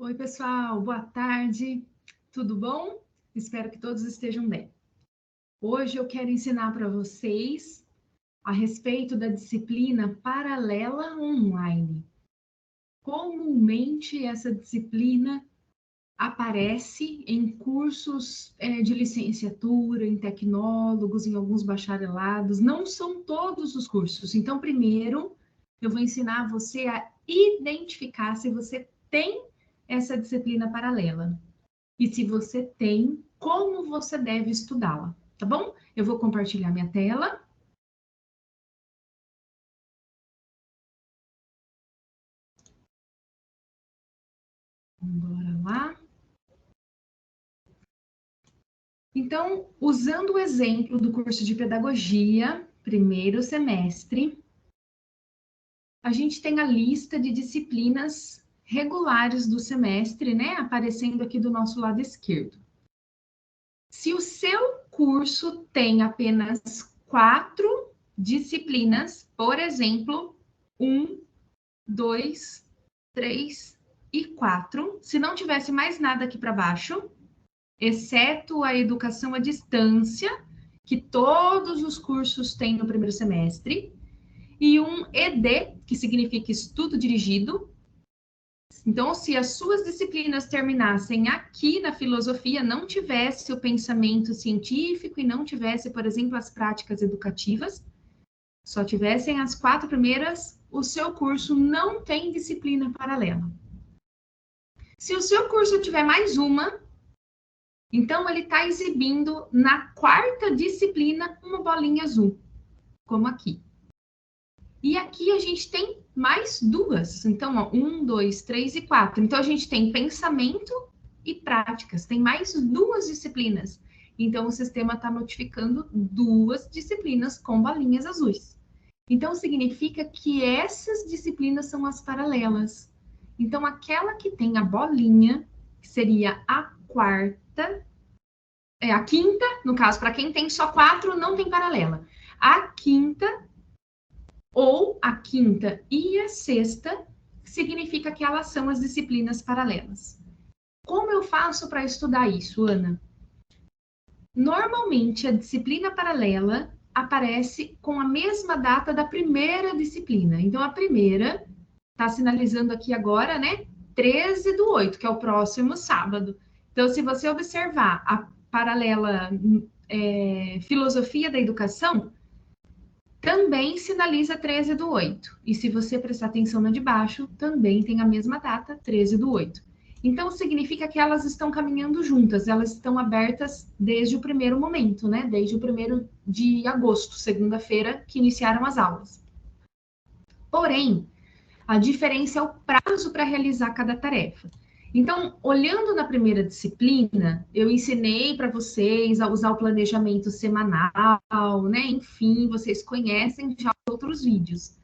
Oi, pessoal, boa tarde, tudo bom? Espero que todos estejam bem. Hoje eu quero ensinar para vocês a respeito da disciplina paralela online. Comumente, essa disciplina aparece em cursos de licenciatura, em tecnólogos, em alguns bacharelados. Não são todos os cursos. Então, primeiro, eu vou ensinar você a identificar se você tem essa disciplina paralela. E se você tem, como você deve estudá-la, tá bom? Eu vou compartilhar minha tela. Bora lá. Então, usando o exemplo do curso de pedagogia, primeiro semestre, a gente tem a lista de disciplinas regulares do semestre, né? Aparecendo aqui do nosso lado esquerdo. Se o seu curso tem apenas 4 disciplinas, por exemplo, 1, 2, 3 e 4, se não tivesse mais nada aqui para baixo, exceto a educação à distância, que todos os cursos têm no primeiro semestre, e um ED, que significa estudo dirigido. Então, se as suas disciplinas terminassem aqui na filosofia, não tivesse o pensamento científico e não tivesse, por exemplo, as práticas educativas, só tivessem as 4 primeiras, o seu curso não tem disciplina paralela. Se o seu curso tiver mais uma, então ele está exibindo na 4ª disciplina uma bolinha azul, como aqui. E aqui a gente tem mais 2. Então, ó, 1, 2, 3 e 4. Então, a gente tem pensamento e práticas. Tem mais 2 disciplinas. Então, o sistema está notificando 2 disciplinas com bolinhas azuis. Então, significa que essas disciplinas são as paralelas. Então, aquela que tem a bolinha, que seria a 4ª, a 5ª, no caso, para quem tem só 4, não tem paralela. A 5ª ou a 5ª e a 6ª, significa que elas são as disciplinas paralelas. Como eu faço para estudar isso, Ana? Normalmente, a disciplina paralela aparece com a mesma data da primeira disciplina. Então, a primeira está sinalizando aqui agora, né? 13/8, que é o próximo sábado. Então, se você observar a paralela Filosofia da Educação, também sinaliza 13/8. E se você prestar atenção na de baixo, também tem a mesma data, 13/8. Então, significa que elas estão caminhando juntas, elas estão abertas desde o primeiro momento, né? Desde o 1º de agosto, segunda-feira, que iniciaram as aulas. Porém, a diferença é o prazo para realizar cada tarefa. Então, olhando na primeira disciplina, eu ensinei para vocês a usar o planejamento semanal, né? Enfim, vocês conhecem já outros vídeos.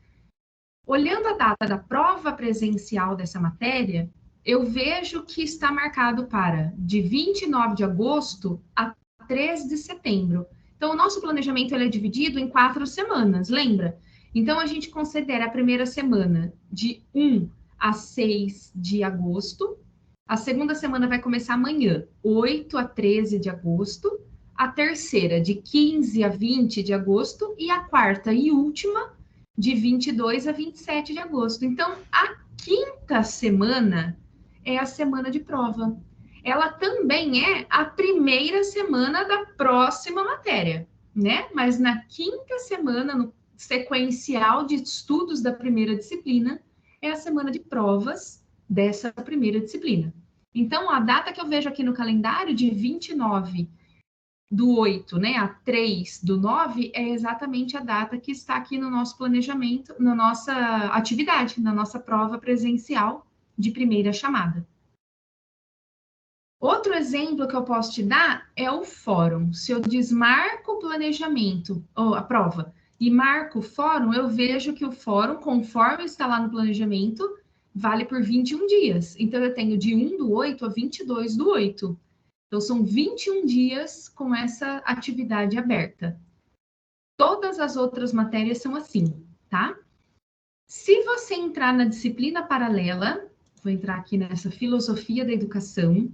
Olhando a data da prova presencial dessa matéria, eu vejo que está marcado para de 29 de agosto a 3 de setembro. Então, o nosso planejamento ele é dividido em 4 semanas, lembra? Então, a gente considera a primeira semana de 1 a 6 de agosto. A segunda semana vai começar amanhã, 8 a 13 de agosto. A terceira, de 15 a 20 de agosto. E a quarta e última, de 22 a 27 de agosto. Então, a 5ª semana é a semana de prova. Ela também é a primeira semana da próxima matéria, né? Mas na 5ª semana, no sequencial de estudos da primeira disciplina, é a semana de provas dessa primeira disciplina. Então, a data que eu vejo aqui no calendário, de 29/8, né, a 3/9, é exatamente a data que está aqui no nosso planejamento, na nossa atividade, na nossa prova presencial de primeira chamada. Outro exemplo que eu posso te dar é o fórum. Se eu desmarco o planejamento, ou a prova, e marco o fórum, eu vejo que o fórum, conforme está lá no planejamento, vale por 21 dias. Então, eu tenho de 1/8 a 22/8. Então, são 21 dias com essa atividade aberta. Todas as outras matérias são assim, tá? Se você entrar na disciplina paralela, Vou entrar aqui nessa filosofia da educação.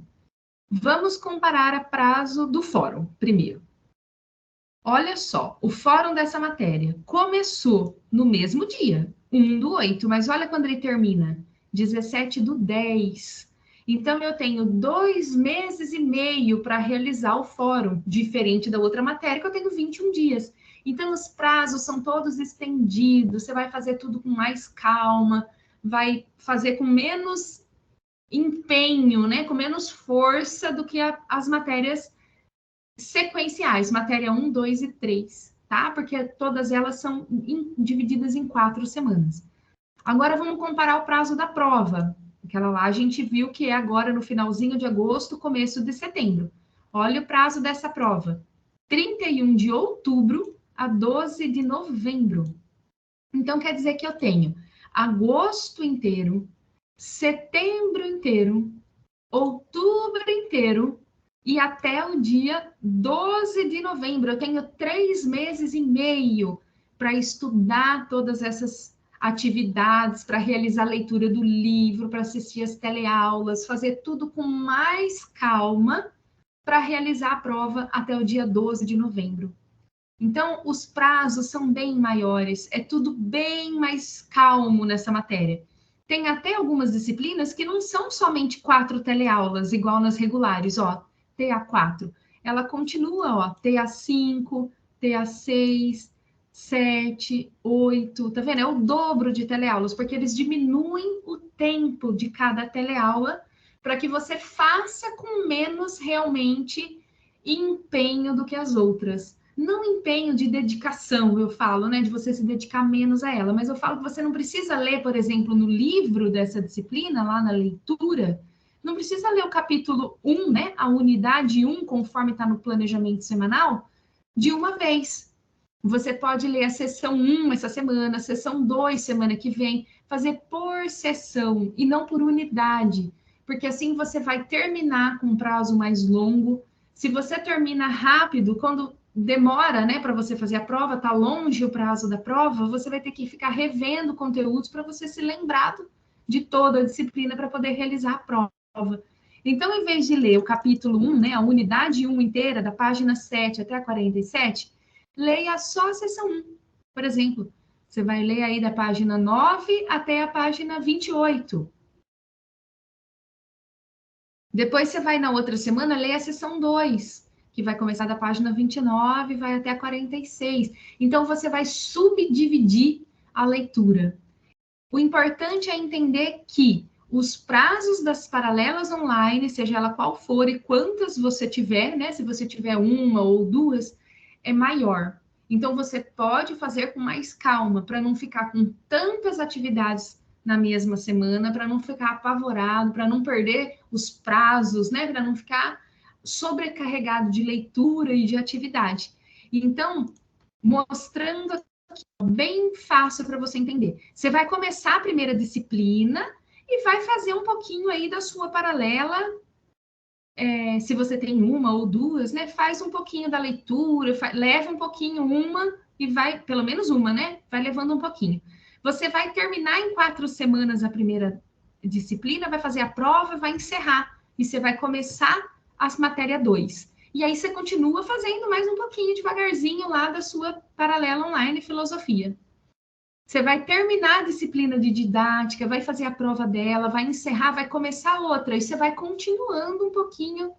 Vamos comparar a prazo do fórum, primeiro. Olha só, o fórum dessa matéria começou no mesmo dia, 1/8, mas olha quando ele termina, 17/10. Então, eu tenho 2 meses e meio para realizar o fórum, diferente da outra matéria, que eu tenho 21 dias. Então, os prazos são todos estendidos, você vai fazer tudo com mais calma, vai fazer com menos empenho, né, com menos força do que as matérias sequenciais, matéria 1, 2 e 3, tá? Porque todas elas são divididas em 4 semanas. Agora vamos comparar o prazo da prova. Aquela lá a gente viu que é agora no finalzinho de agosto, começo de setembro. Olha o prazo dessa prova. 31 de outubro a 12 de novembro. Então quer dizer que eu tenho agosto inteiro, setembro inteiro, outubro inteiro e até o dia 12 de novembro. Eu tenho 3 meses e meio para estudar todas essas atividades, para realizar a leitura do livro, para assistir as teleaulas, fazer tudo com mais calma para realizar a prova até o dia 12 de novembro. Então, os prazos são bem maiores, é tudo bem mais calmo nessa matéria. Tem até algumas disciplinas que não são somente 4 teleaulas, igual nas regulares, ó, TA4. Ela continua, ó, TA5, TA6, 7, 8, tá vendo? É o dobro de teleaulas, porque eles diminuem o tempo de cada teleaula para que você faça com menos realmente empenho do que as outras. Não empenho de dedicação, eu falo, né, de você se dedicar menos a ela, mas eu falo que você não precisa ler, por exemplo, no livro dessa disciplina, lá na leitura, não precisa ler o capítulo 1, né, a unidade 1, conforme está no planejamento semanal, de uma vez. Você pode ler a sessão 1 essa semana, a sessão 2 semana que vem, fazer por sessão e não por unidade, porque assim você vai terminar com um prazo mais longo. Se você termina rápido, quando demora, né, para você fazer a prova, tá longe o prazo da prova, você vai ter que ficar revendo conteúdos para você se lembrar de toda a disciplina para poder realizar a prova. Então, em vez de ler o capítulo 1, né, a unidade 1 inteira, da página 7 até a 47, leia só a seção 1. Por exemplo, você vai ler aí da página 9 até a página 28. Depois você vai na outra semana ler a seção 2, que vai começar da página 29 e vai até a 46. Então, você vai subdividir a leitura. O importante é entender que os prazos das paralelas online, seja ela qual for e quantas você tiver, né? Se você tiver uma ou duas, é maior. Então, você pode fazer com mais calma, para não ficar com tantas atividades na mesma semana, para não ficar apavorado, para não perder os prazos, né? Para não ficar sobrecarregado de leitura e de atividade. Então, mostrando aqui, bem fácil para você entender. Você vai começar a primeira disciplina e vai fazer um pouquinho aí da sua paralela. Se você tem uma ou duas, né? Faz um pouquinho da leitura, leva um pouquinho uma e vai, pelo menos uma, né? Vai levando um pouquinho. Você vai terminar em 4 semanas a primeira disciplina, vai fazer a prova, vai encerrar. E você vai começar as matéria 2. E aí você continua fazendo mais um pouquinho devagarzinho lá da sua paralela online filosofia. Você vai terminar a disciplina de didática, vai fazer a prova dela, vai encerrar, vai começar outra, e você vai continuando um pouquinho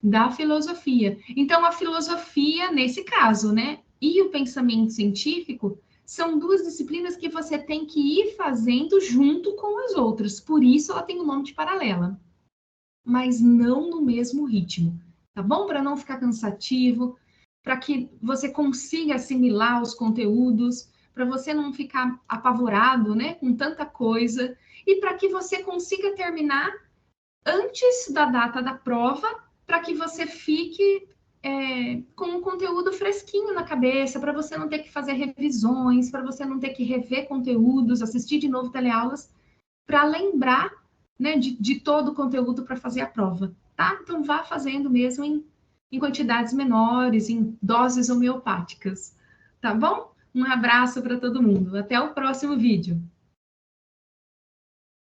da filosofia. Então, a filosofia, nesse caso, né, e o pensamento científico são 2 disciplinas que você tem que ir fazendo junto com as outras. Por isso, ela tem o nome de paralela, mas não no mesmo ritmo, tá bom? Para não ficar cansativo, para que você consiga assimilar os conteúdos, para você não ficar apavorado, né, com tanta coisa, e para que você consiga terminar antes da data da prova, para que você fique com um conteúdo fresquinho na cabeça, para você não ter que fazer revisões, para você não ter que rever conteúdos, assistir de novo teleaulas, para lembrar, né, de todo o conteúdo para fazer a prova, tá? Então, vá fazendo mesmo em quantidades menores, em doses homeopáticas, tá bom? Um abraço para todo mundo. Até o próximo vídeo.